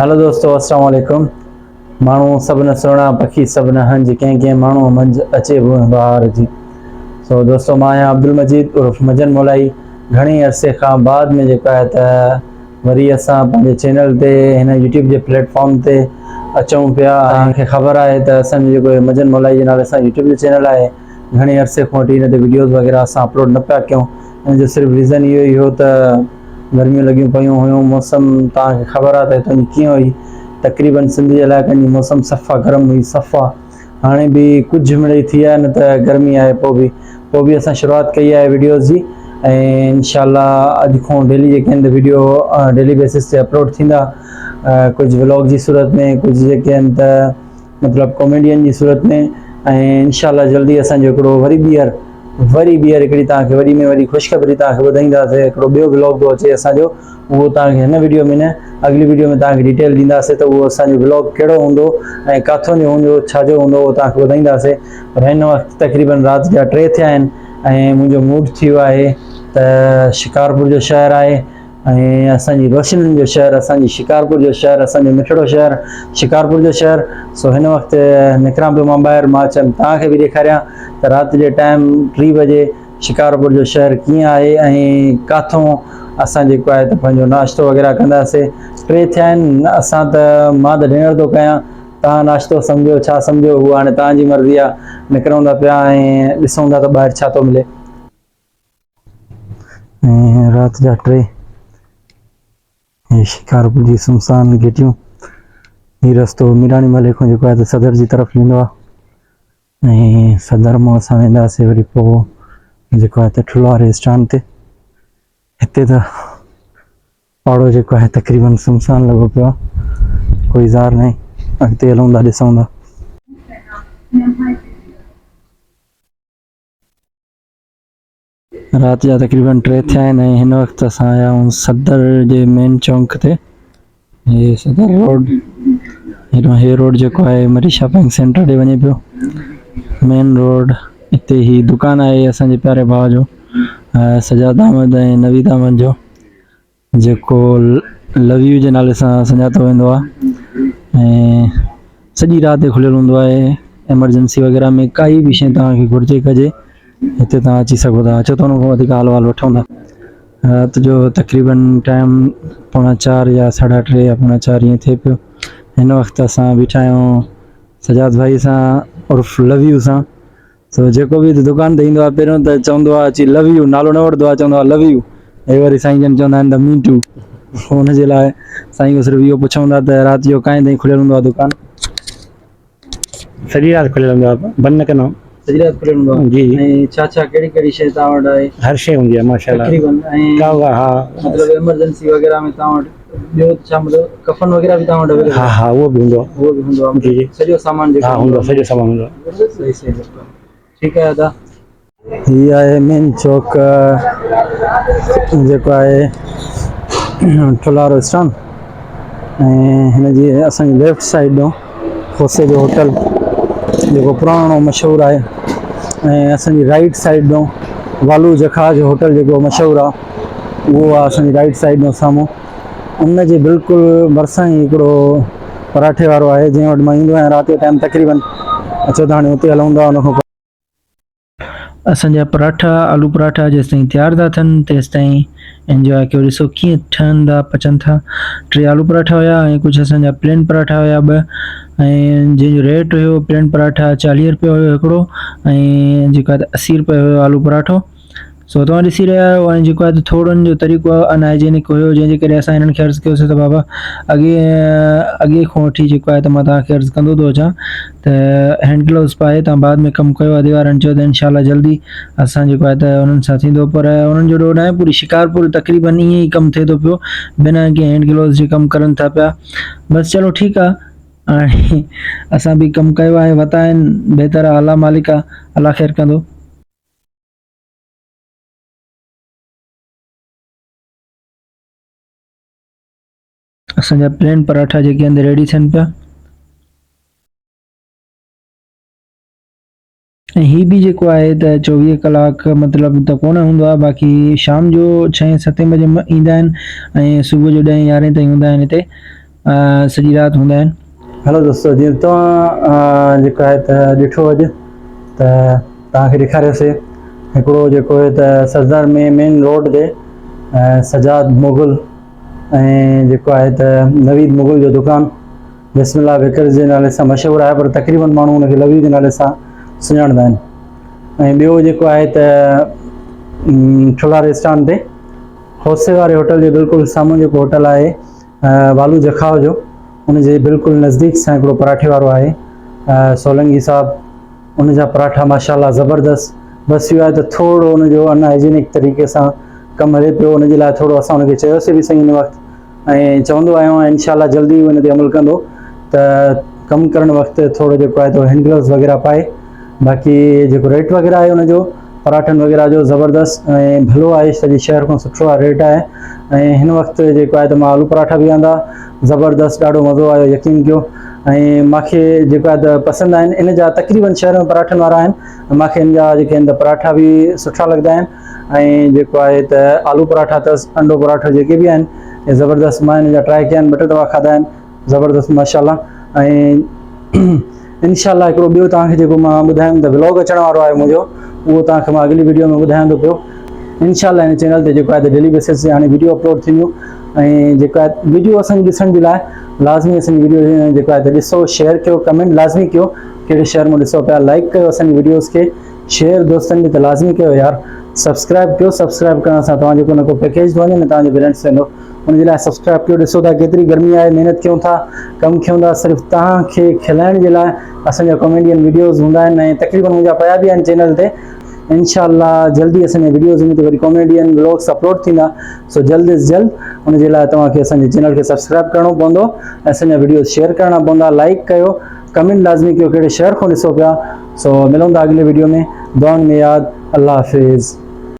Hello दोस्तों, अस्सलाम वालेकुम। माण्हू सभिनि सुहिणा पखी सभिनि हंज कंहिं कंहिं माण्हू मंझि अचे बहार जी। सो दोस्तों, मां आहियां अब्दुल मजीद उर्फ मजन मोलाई। घणे अरसे खां बाद में जेका आहे त वरी असां पंहिंजे चैनल ते हिन यूट्यूब जे प्लेटफॉर्म ते अचूं पिया। तव्हांखे ख़बर आहे त असांजो जेको मजन मोलाई जे नाले सां यूट्यूब जो चैनल आहे, घणे अरसे खां वठी हिन ते वीडियोज़ वग़ैरह असां अपलोड न पिया कयूं। हिन जो सिर्फ़ु रीज़न इहो ई हो त गर्मियूं लॻियूं पियूं हुयूं, मौसम तव्हांखे ख़बर आहे त हितां कीअं हुई। तक़रीबन सिंध जे इलाइक़नि जी मौसम सफ़ा गरम हुई, सफ़ा। हाणे बि कुझु मिड़ई थी आहे, न त गर्मी आहे। पोइ बि असां शुरूआति कई आहे वीडियोज़ जी, ऐं इंशाअल्लाह अॼु खां डेली जेके आहिनि त वीडियो डेली बेसिस ते अपलोड थींदा। कुझु व्लॉग जी सूरत में, कुझु जेके आहिनि त मतिलबु कॉमेडियन जी सूरत में, ऐं इंशाअल्लाह जल्दी असांजो हिकिड़ो वरी ॿीहर हिकिड़ी तव्हांखे वरी में वरी ख़ुशख़बरी तव्हांखे ॿुधाईंदासीं। हिकिड़ो ॿियो व्लॉग थो अचे असांजो, उहो तव्हांखे हिन वीडियो में न, अगली वीडियो में तव्हांखे डिटेल ॾींदासीं त उहो असांजो व्लॉग कहिड़ो हूंदो ऐं किथां जो हूंदो, छाजो हूंदो, उहो तव्हांखे ॿुधाईंदासीं। पर हिन वक़्तु तक़रीबन राति जा 3 थिया आहिनि ऐं मुंहिंजो मूड थी वियो आहे त शिकारपुर जो शहरु आहे ऐं असांजी रोशनियुनि जो शहरु, असांजी शिकारपुर जो शहरु, असांजो मिठड़ो शहरु शिकारपुर जो शहरु। सो हिन वक़्तु निकिरां पियो मां ॿाहिरि, मां चयमि तव्हांखे बि ॾेखारियां त राति जे टाइम 3 बजे शिकारपुर जो शहरु कीअं आहे ऐं किथां असां जेको आहे त पंहिंजो नाश्तो वग़ैरह कंदासीं। 3 थिया आहिनि, असां त मां त डिनर थो कयां, तव्हां नाश्तो सम्झो छा सम्झो, उहा हाणे तव्हांजी मर्ज़ी आहे। निकिरूं था पिया ऐं ॾिसूं था त ॿाहिरि छा थो मिले। ऐं राति जा 3, शिकारपुर जी सुनसान घिटियूं। हीउ रस्तो मीरानी मले खां जेको आहे त सदर जी तरफ़ वेंदो आहे ऐं सदर मां असां वेंदासीं वरी पोइ जेको आहे त ठुलारे स्टैंड ते। हिते त पाड़ो जेको आहे तक़रीबन सुनसान लॻो पियो आहे, कोई ज़ार नहीं। अॻिते हलूं था, ॾिसूं था। राति जा तक़रीबन 3 थिया आहिनि ऐं हिन वक़्तु असां आया आहियूं सदर जे मेन चौंक ते। हे सदर रोड, हे रोड जेको आहे मरीशा बैंक सेंटर ॾे वञे पियो, मेन रोड। हिते ही दुकान आहे असांजे प्यारे भाउ जो, सजाद अहमद ऐं नवीद अहमद जो, जेको लव यू जे नाले सां सुञातो वेंदो आहे ऐं सॼी राति खुलियल हूंदो आहे। एमरजेंसी वग़ैरह में काई बि शइ तव्हांखे घुरिजे कजे, हिते तव्हां अची सघो था। अचो त हुन खां वधीक हाल वाल वठूं था। राति जो तक़रीबन टाइम 3:45 या 3:30 या 4:45 ईअं थिए पियो। हिन वक़्तु असां बीठा आहियूं सजाद भाई सां उर्फ लव यू सां। सो जेको बि दुकान ते ईंदो आहे पहिरियों त चवंदो आहे अची लव यू, नालो न वठंदो आहे, चवंदो आहे लव यू। ऐं वरी साईं जन चवंदा आहिनि द मीटू। हुनजे लाइ साईं खां सिर्फ़ु इहो पुछूं था त राति जो काएं ताईं खुलियल हूंदो आहे दुकानु? सॼी राति खुलियल हूंदो आहे, बंदि न कंदा आहियूं। सॼी राति खुलियल हूंदो आहे जी। ऐं छा कहिड़ी शइ तव्हां वटि आहे? हर शइ हूंदी आहे माशाल्लाह तक़रीबन। ऐं हा, मतिलबु एमरजेंसी वग़ैरह में तव्हां वटि ॿियो छा, मतिलबु कफन वग़ैरह बि तव्हां वटि? हा, उहो बि हूंदो आहे। उहो बि हूंदो आहे जी, सॼो सामान जेको हूंदो आहे, सॼो सामान हूंदो आहे। सही ठीकु आहे दादा। हीअ आहे मेन चौक जेको आहे ठुलारो स्टैंड ऐं हिनजी असांजी लेफ्ट साइड ॾांहुं खोसे जो होटल जेको पुराणो मशहूरु आहे, ऐं असांजी राइट साइड ॾांहुं वालू जखा जो होटल जेको मशहूरु आहे, उहो आहे असांजी राइट साइड ॾांहुं साम्हूं। उनजे बिल्कुलु भरिसां ई हिकिड़ो पराठे वारो आहे जंहिं वटि मां ईंदो आहियां राति जो टाइम तक़रीबन। अचो त हाणे हुते हलूं था। हुनखां असांजा पराठा, आलू पराठा जेसिताईं तयारु था थियनि तेसिताईं एंजॉय कयो। ॾिसो कीअं ठहनि था, पचनि था। 3 आलू पराठा हुया ऐं कुझु असांजा प्लेन पराठा हुया 2, ऐं जंहिंजो रेट हुयो प्लेन पराठा 40 रुपया हुयो हिकिड़ो, ऐं जेको आहे 80 रुपया हुयो आलू पराठो। सो तव्हां ॾिसी रहिया आहियो। ऐं जेको आहे त थोरनि जो तरीक़ो अनहाइजेनिक हुयो, जंहिंजे करे असां हिननि खे अर्ज़ु कयोसीं त बाबा अॻे खां वठी जेको आहे त मां तव्हांखे अर्ज़ु कंदो थो अचां त हैंड ग्लव्स पाए तव्हां बाद में कमु कयो आहे। दीवारनि चयो त इनशाला जल्दी असां जेको आहे त उन्हनि सां थींदो, पर उन्हनि जो ॾोह न आहे। पूरी शिकारपुर तक़रीबन ईअं ई कमु थिए थो पियो, बिना कंहिं हैंड ग्लव्स जे कमु करनि था पिया। बसि चलो ठीकु आहे, हाणे असां बि कमु कयो आहे, वता आहिनि, बहितर आहे। अल्लाह मालिक आहे, अल्लाह ख़ैरु कंदो। असांजा प्लेन पराठा जेके आहिनि रेडी थियनि पिया। ऐं हीअ बि जेको आहे त 24 कलाक मतिलबु त कोन हूंदो आहे, बाक़ी शाम जो 6-7 बजे ईंदा आहिनि ऐं सुबुह जो 10-11 ताईं हूंदा आहिनि हिते। सॼी राति हूंदा आहिनि। हेलो दोस्तों, जीअं तव्हां जेको आहे त ॾिठो अॼु त तव्हांखे ॾेखारियोसीं हिकिड़ो जेको आहे त सरदार में मेन रोड ते सजाद मुगल ऐं जेको आहे त नवीद मुगल जो दुकानु बिस्मिल्लाह बेकर्स जे नाले सां मशहूरु आहे, पर तक़रीबन माण्हू हुनखे लवी जे नाले सां सुञाणंदा आहिनि। ऐं ॿियो जेको आहे त ठुलारे स्टैंड ते होसे वारे होटल जे बिल्कुलु साम्हूं जेको होटल आहे वालू जखाव जो, उनजे बिल्कुलु नज़दीक सां हिकिड़ो पराठे वारो आहे सोलंगी साहब। उन जा पराठा माशाल्लाह ज़बरदस्त। बसि इहो आहे त थोरो उनजो अनहाइजीनिक तरीक़े सां कमु हले पियो, उनजे लाइ थोरो असां उनखे चयोसीं बि सही हिन वक़्तु, ऐं चवंदो आहियां इंशाल्लाह जल्दी उन ते अमल कंदो त कमु करण वक़्तु थोरो जेको आहे त हैंड ग्लव्स वग़ैरह पाए। बाक़ी जेको रेट वग़ैरह आहे उनजो पराठनि वग़ैरह जो ज़बरदस्त ऐं भलो आहे, सॼे शहर खां सुठो आहे रेट आहे। ऐं हिन वक़्तु जेको आहे त मां आलू पराठा बि आंदा ज़बरदस्त, ॾाढो मज़ो आयो, यकीन कयो। ऐं मूंखे जेको आहे त पसंदि आहिनि इन जा, तक़रीबन शहर में पराठनि वारा आहिनि, मूंखे इन जा जेके आहिनि त पराठा बि सुठा लॻंदा आहिनि। ऐं जेको आहे त आलू पराठा अथसि, अंडो पराठा जेके बि आहिनि इहे ज़बरदस्त, मां इन जा ट्राए कया आहिनि, ॿ टे दफ़ा खाधा आहिनि, ज़बरदस्त माशाल्लाह। ऐं इंशाल्लाह हिकिड़ो ॿियो तव्हांखे जेको मां ॿुधायमि त व्लॉग अचण वारो आहे मुंहिंजो, उहो तव्हांखे मां अॻिली वीडियो में ॿुधायां थो पियो। इंशाल्लाह हिन चैनल ते जेको आहे त डेली बेसिस ते हाणे वीडियो अपलोड थींदियूं। ऐं जेको आहे वीडियो असांजी ॾिसण जे लाइ लाज़मी असांजी वीडियो जेको आहे त ॾिसो, शेयर कयो, कमेंट लाज़मी कयो कहिड़े शहर में ॾिसो पिया, लाइक कयो असांजी वीडियोज़ खे, शेयर दोस्तनि खे त लाज़मी कयो यार, सब्सक्राइब कयो। सब्सक्राइब करण सां तव्हां जेको न को पैकेज थो वञे न तव्हांजो बैलेंस वेंदो, उनजे लाइ सब्सक्राइब कयो। ॾिसो था केतिरी गर्मी आहे, महिनत कयूं था, कमु कयूं था सिर्फ़ु तव्हांखे खिलाइण जे लाइ। असांजा कॉमेडियन वीडियोज़ हूंदा आहिनि ऐं तक़रीबन मुंहिंजा पिया बि आहिनि चैनल ते। इंशाल्लाह जल्दी असांजा वीडियोज़ में वरी कॉमेडियन व्लॉग्स अपलोड थींदा, सो जल्द अज़ जल्द उनजे लाइ तव्हांखे असांजे चैनल खे सब्सक्राइब करिणो पवंदो ऐं असांजा वीडियोज़ शेयर करणा पवंदा, लाइक कयो, कमेंट लाज़मी कयो कहिड़े शहर खां ॾिसो पिया। सो मिलूं था अॻिले वीडियो में, दुआउनि में यादि। अल्लाह हाफ़िज़।